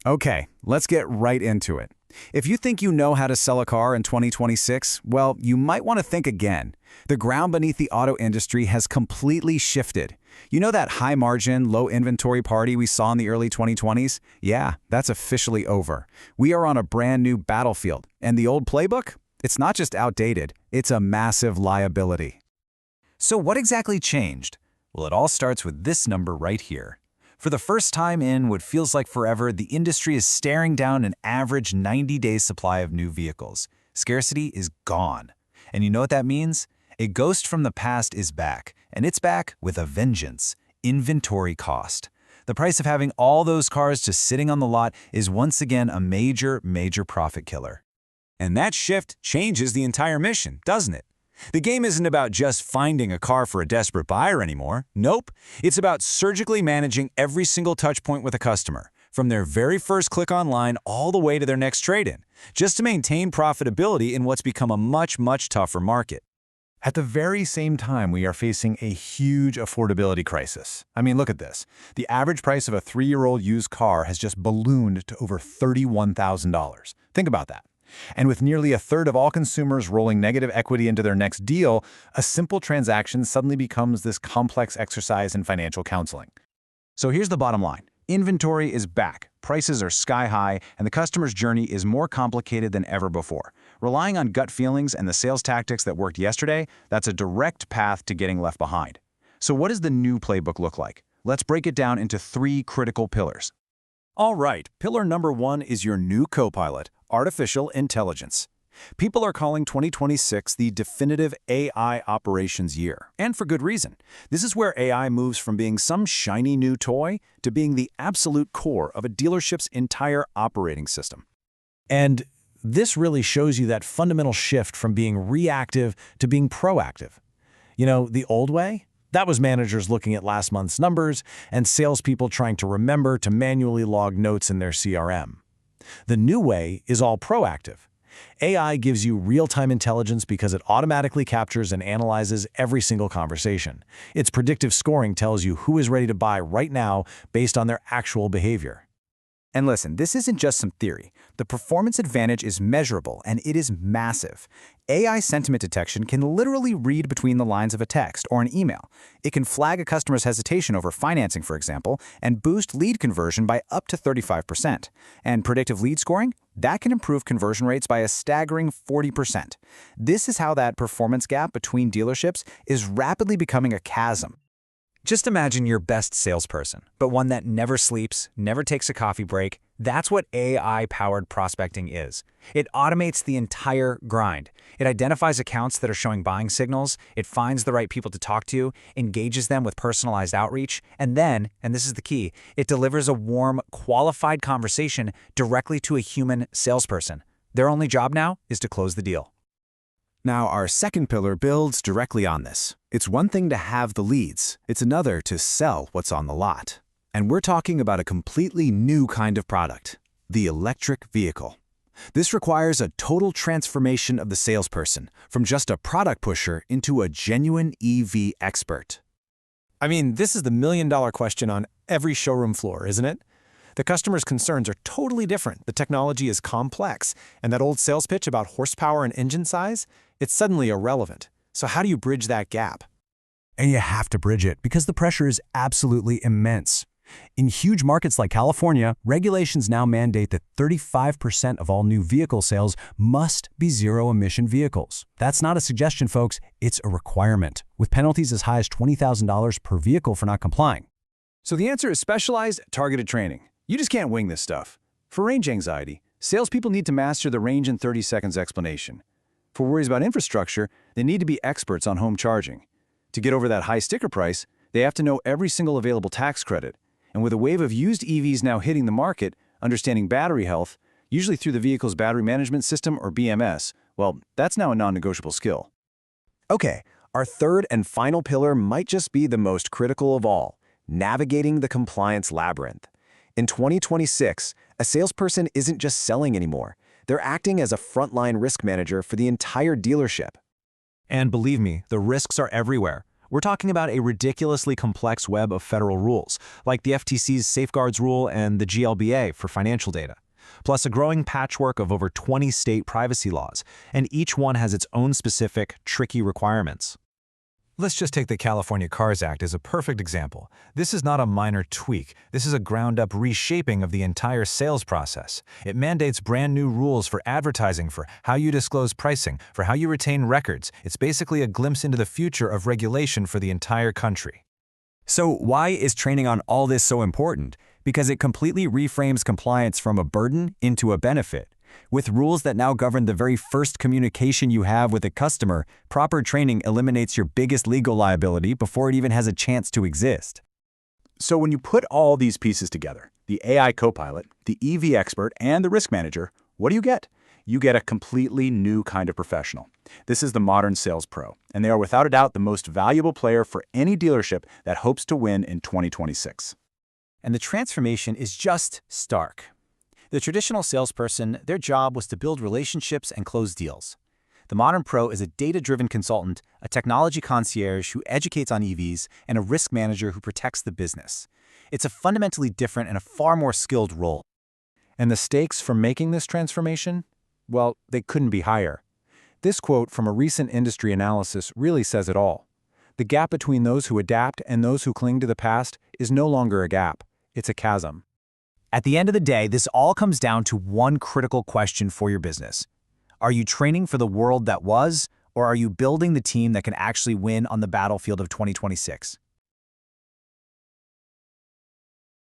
Okay, let's get right into it. If you think you know how to sell a car in 2026, well, you might want to think again. The ground beneath the auto industry has completely shifted. You know that high-margin, low-inventory party we saw in the early 2020s? Yeah, that's officially over. We are on a brand new battlefield, and the old playbook? It's not just outdated, it's a massive liability. So what exactly changed? Well, it all starts with this number right here. For the first time in what feels like forever, the industry is staring down an average 90-day supply of new vehicles. Scarcity is gone. And you know what that means? A ghost from the past is back, and it's back with a vengeance: inventory cost. The price of having all those cars just sitting on the lot is once again a major profit killer. And that shift changes the entire mission, doesn't it? The game isn't about just finding a car for a desperate buyer anymore. Nope. It's about surgically managing every single touch point with a customer, from their very first click online all the way to their next trade-in, just to maintain profitability in what's become a much tougher market. At the very same time, we are facing a huge affordability crisis. I mean, look at this. The average price of a 3-year-old used car has just ballooned to over $31,000. Think about that. And with nearly a third of all consumers rolling negative equity into their next deal, a simple transaction suddenly becomes this complex exercise in financial counseling. So here's the bottom line. Inventory is back, prices are sky high, and the customer's journey is more complicated than ever before. Relying on gut feelings and the sales tactics that worked yesterday, that's a direct path to getting left behind. So what does the new playbook look like? Let's break it down into 3 critical pillars. All right, pillar number 1 is your new co-pilot, artificial intelligence. People are calling 2026 the definitive AI operations year, and for good reason. This is where AI moves from being some shiny new toy to being the absolute core of a dealership's entire operating system. And this really shows you that fundamental shift from being reactive to being proactive. You know, the old way? That was managers looking at last month's numbers and salespeople trying to remember to manually log notes in their CRM. The new way is all proactive. AI gives you real-time intelligence because it automatically captures and analyzes every single conversation. Its predictive scoring tells you who is ready to buy right now based on their actual behavior. And listen, this isn't just some theory. The performance advantage is measurable, and it is massive. AI sentiment detection can literally read between the lines of a text or an email. It can flag a customer's hesitation over financing, for example, and boost lead conversion by up to 35%. And predictive lead scoring? That can improve conversion rates by a staggering 40%. This is how that performance gap between dealerships is rapidly becoming a chasm. Just imagine your best salesperson, but one that never sleeps, never takes a coffee break. That's what AI-powered prospecting is. It automates the entire grind. It identifies accounts that are showing buying signals, it finds the right people to talk to, engages them with personalized outreach, and then, and this is the key, it delivers a warm, qualified conversation directly to a human salesperson. Their only job now is to close the deal. Now, our second pillar builds directly on this. It's one thing to have the leads, it's another to sell what's on the lot. And we're talking about a completely new kind of product, the electric vehicle. This requires a total transformation of the salesperson, from just a product pusher into a genuine EV expert. I mean, this is the million-dollar question on every showroom floor, isn't it? The customer's concerns are totally different. The technology is complex, and that old sales pitch about horsepower and engine size, it's suddenly irrelevant. So how do you bridge that gap? And you have to bridge it because the pressure is absolutely immense. In huge markets like California, regulations now mandate that 35% of all new vehicle sales must be zero-emission vehicles. That's not a suggestion, folks. It's a requirement, with penalties as high as $20,000 per vehicle for not complying. So the answer is specialized, targeted training. You just can't wing this stuff. For range anxiety, salespeople need to master the range in 30 seconds explanation. For worries about infrastructure, they need to be experts on home charging. To get over that high sticker price, they have to know every single available tax credit. And with a wave of used EVs now hitting the market, understanding battery health, usually through the vehicle's battery management system or BMS, well, that's now a non-negotiable skill. Okay, our third and final pillar might just be the most critical of all: navigating the compliance labyrinth. In 2026, a salesperson isn't just selling anymore. They're acting as a frontline risk manager for the entire dealership. And believe me, the risks are everywhere. We're talking about a ridiculously complex web of federal rules, like the FTC's Safeguards Rule and the GLBA for financial data, plus a growing patchwork of over 20 state privacy laws, and each one has its own specific, tricky requirements. Let's just take the California Cars Act as a perfect example. This is not a minor tweak. This is a ground-up reshaping of the entire sales process. It mandates brand new rules for advertising, for how you disclose pricing, for how you retain records. It's basically a glimpse into the future of regulation for the entire country. So why is training on all this so important? Because it completely reframes compliance from a burden into a benefit. With rules that now govern the very first communication you have with a customer, proper training eliminates your biggest legal liability before it even has a chance to exist. So when you put all these pieces together, the AI copilot, the EV expert, and the risk manager, what do you get? You get a completely new kind of professional. This is the modern sales pro, and they are without a doubt the most valuable player for any dealership that hopes to win in 2026. And the transformation is just stark. The traditional salesperson, their job was to build relationships and close deals. The modern pro is a data-driven consultant, a technology concierge who educates on EVs, and a risk manager who protects the business. It's a fundamentally different and a far more skilled role. And the stakes for making this transformation? Well, they couldn't be higher. This quote from a recent industry analysis really says it all. The gap between those who adapt and those who cling to the past is no longer a gap. It's a chasm. At the end of the day, this all comes down to one critical question for your business. Are you training for the world that was, or are you building the team that can actually win on the battlefield of 2026?